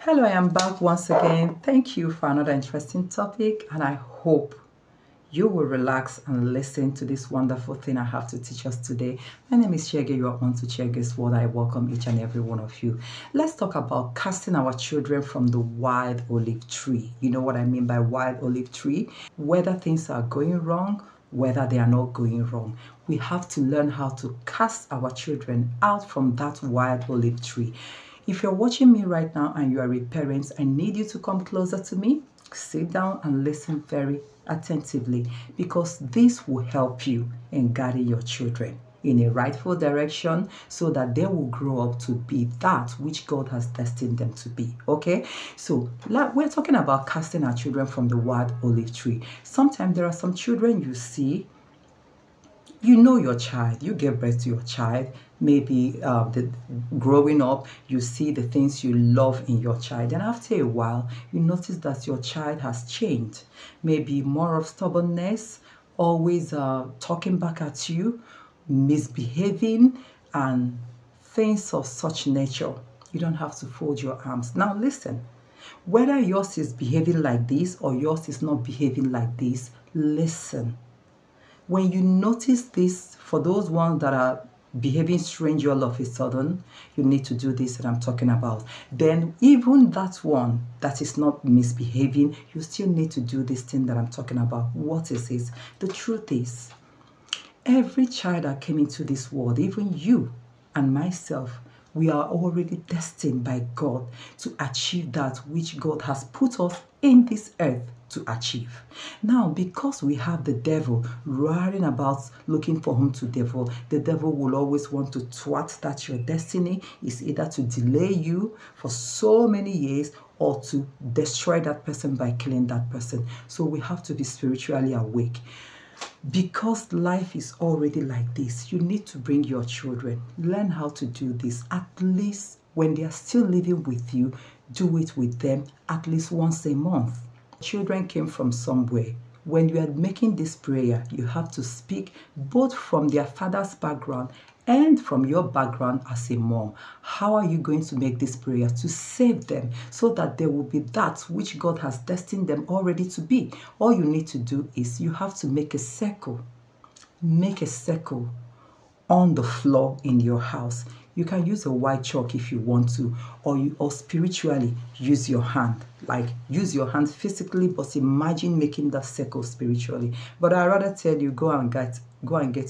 Hello, I am back once again. Thank you for another interesting topic, and I hope you will relax and listen to this wonderful thing I have to teach us today. My name is Chege. You are on to Chege's World. I welcome each and every one of you. Let's talk about casting our children from the wild olive tree. You know what I mean by wild olive tree? Whether things are going wrong, whether they are not going wrong, we have to learn how to cast our children out from that wild olive tree. If you're watching me right now and you are a parent, I need you to come closer to me. Sit down and listen very attentively, because this will help you in guiding your children in a rightful direction so that they will grow up to be that which God has destined them to be. Okay, so we're talking about casting our children from the wild olive tree. Sometimes there are some children you see, you know your child, you gave birth to your child, maybe growing up, you see the things you love in your child, and after a while, you notice that your child has changed. Maybe more of stubbornness, always talking back at you, misbehaving, and things of such nature. You don't have to fold your arms. Now listen, whether yours is behaving like this or yours is not behaving like this, listen. When you notice this, for those ones that are behaving strange all of a sudden, you need to do this that I'm talking about. Then even that one that is not misbehaving, you still need to do this thing that I'm talking about. What is it? The truth is, every child that came into this world, even you and myself, we are already destined by God to achieve that which God has put us in this earth to achieve. Now, because we have the devil roaring about looking for whom to devour, the devil will always want to thwart that your destiny is either to delay you for so many years or to destroy that person by killing that person. So we have to be spiritually awake. Because life is already like this, you need to bring your children. Learn how to do this. At least when they are still living with you, do it with them at least once a month. Children came from somewhere. When you are making this prayer, you have to speak both from their father's background and from your background as a mom. How are you going to make this prayer to save them so that they will be that which God has destined them already to be? All you need to do is you have to make a circle. Make a circle on the floor in your house. You can use a white chalk if you want to, or spiritually use your hand. Like use your hand physically, but imagine making that circle spiritually. But I rather tell you, go and get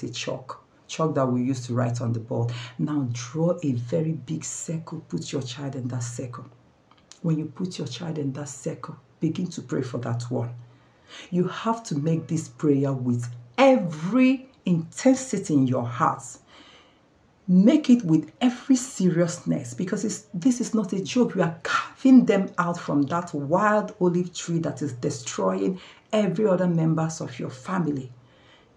a chalk that we used to write on the board. Now draw a very big circle. Put your child in that circle. When you put your child in that circle, begin to pray for that one. You have to make this prayer with every intensity in your heart. Make it with every seriousness, because this is not a joke. You are carving them out from that wild olive tree that is destroying every other members of your family.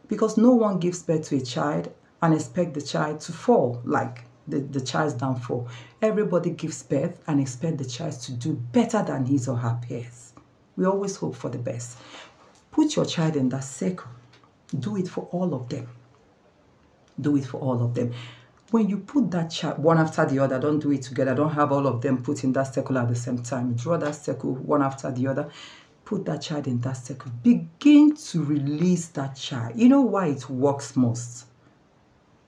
Because no one gives birth to a child and expect the child to fall, like the child's downfall. Everybody gives birth and expect the child to do better than his or her peers. We always hope for the best. Put your child in that circle. Do it for all of them. Do it for all of them. When you put that child one after the other, don't do it together. Don't have all of them put in that circle at the same time. Draw that circle one after the other. Put that child in that circle. Begin to release that child. You know why it works most?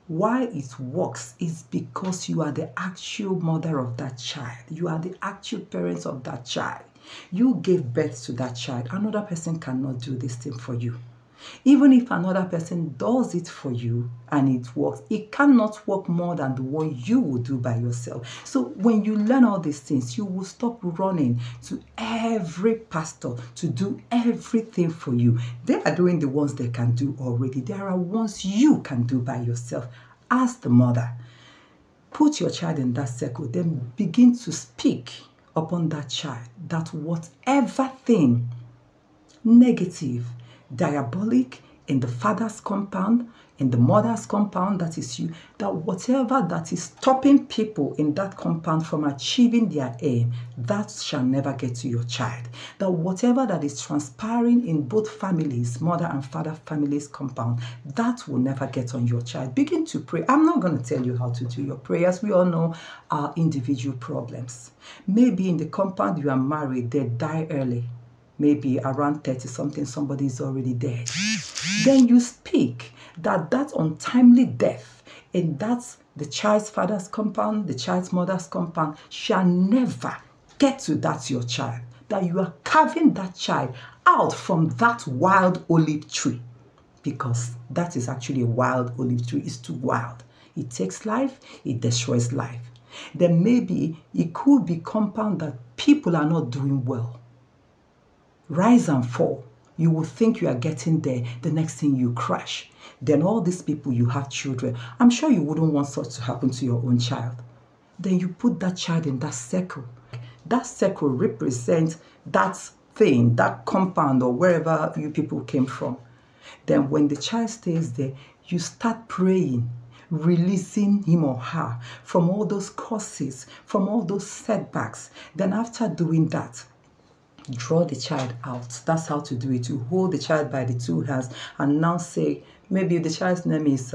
Why it works is because you are the actual mother of that child. You are the actual parents of that child. You gave birth to that child. Another person cannot do this thing for you. Even if another person does it for you and it works, it cannot work more than the one you will do by yourself. So when you learn all these things, you will stop running to every pastor to do everything for you. They are doing the ones they can do already. There are ones you can do by yourself as the mother. Put your child in that circle, then begin to speak upon that child that whatever thing negative, diabolic, in the father's compound, in the mother's compound, that is you, that whatever that is stopping people in that compound from achieving their aim, that shall never get to your child. That whatever that is transpiring in both families, mother and father families compound, that will never get on your child. Begin to pray. I'm not going to tell you how to do your prayers. We all know our individual problems. Maybe in the compound you are married, they die early. Maybe around 30 something, somebody is already dead. Then you speak that untimely death in the child's father's compound, the child's mother's compound, shall never get to that your child. That you are carving that child out from that wild olive tree, because that is actually a wild olive tree. It's too wild. It takes life, it destroys life. Then maybe it could be compound that people are not doing well. Rise and fall. You will think you are getting there. The next thing you crash. Then all these people, you have children. I'm sure you wouldn't want such to happen to your own child. Then you put that child in that circle. That circle represents that thing, that compound or wherever you people came from. Then when the child stays there, you start praying, releasing him or her from all those curses, from all those setbacks. Then after doing that, draw the child out. That's how to do it. You hold the child by the two hands and now say, maybe the child's name is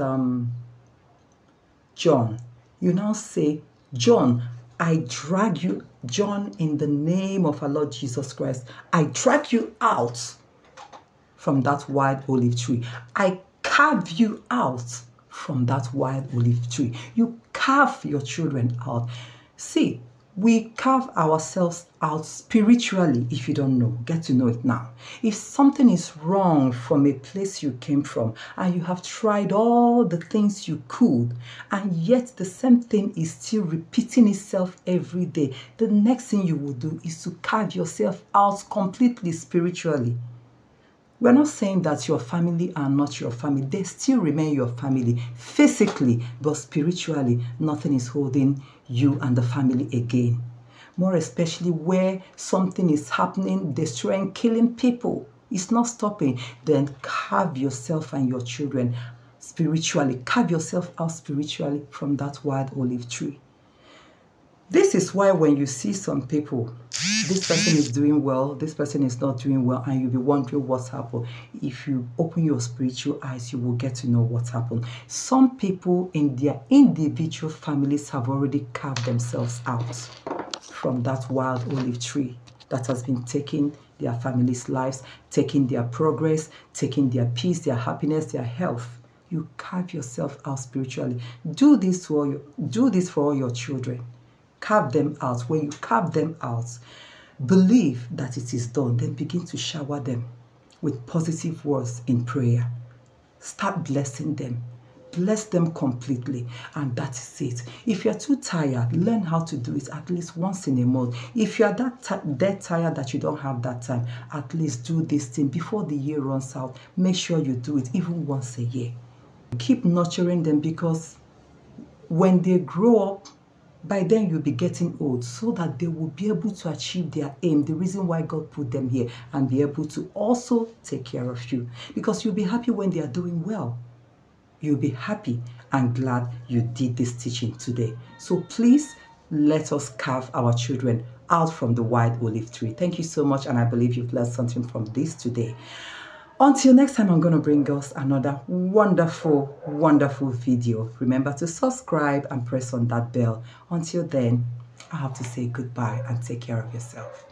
John. You now say, John, I drag you, John, in the name of our Lord Jesus Christ, I drag you out from that wild olive tree. I carve you out from that wild olive tree. You carve your children out. See, we carve ourselves out spiritually. If you don't know, get to know it now. If something is wrong from a place you came from and you have tried all the things you could and yet the same thing is still repeating itself every day, the next thing you will do is to carve yourself out completely spiritually. We're not saying that your family are not your family. They still remain your family physically, but spiritually, nothing is holding you and the family again. More especially where something is happening, destroying, killing people. It's not stopping. Then carve yourself and your children spiritually. Carve yourself out spiritually from that wild olive tree. This is why when you see some people, this person is doing well, this person is not doing well, and you'll be wondering what's happened. If you open your spiritual eyes, you will get to know what's happened. Some people in their individual families have already carved themselves out from that wild olive tree that has been taking their family's lives, taking their progress, taking their peace, their happiness, their health. You carve yourself out spiritually. Do this for all your children. Carve them out. When you carve them out, believe that it is done. Then begin to shower them with positive words in prayer. Start blessing them. Bless them completely. And that is it. If you're too tired, learn how to do it at least once in a month. If you're that tired that you don't have that time, at least do this thing before the year runs out. Make sure you do it even once a year. Keep nurturing them, because when they grow up, by then you'll be getting old, so that they will be able to achieve their aim, the reason why God put them here, and be able to also take care of you. Because you'll be happy when they are doing well. You'll be happy and glad you did this teaching today. So please, let us carve our children out from the wild olive tree. Thank you so much, and I believe you've learned something from this today. Until next time, I'm going to bring us another wonderful, wonderful video. Remember to subscribe and press on that bell. Until then, I have to say goodbye and take care of yourself.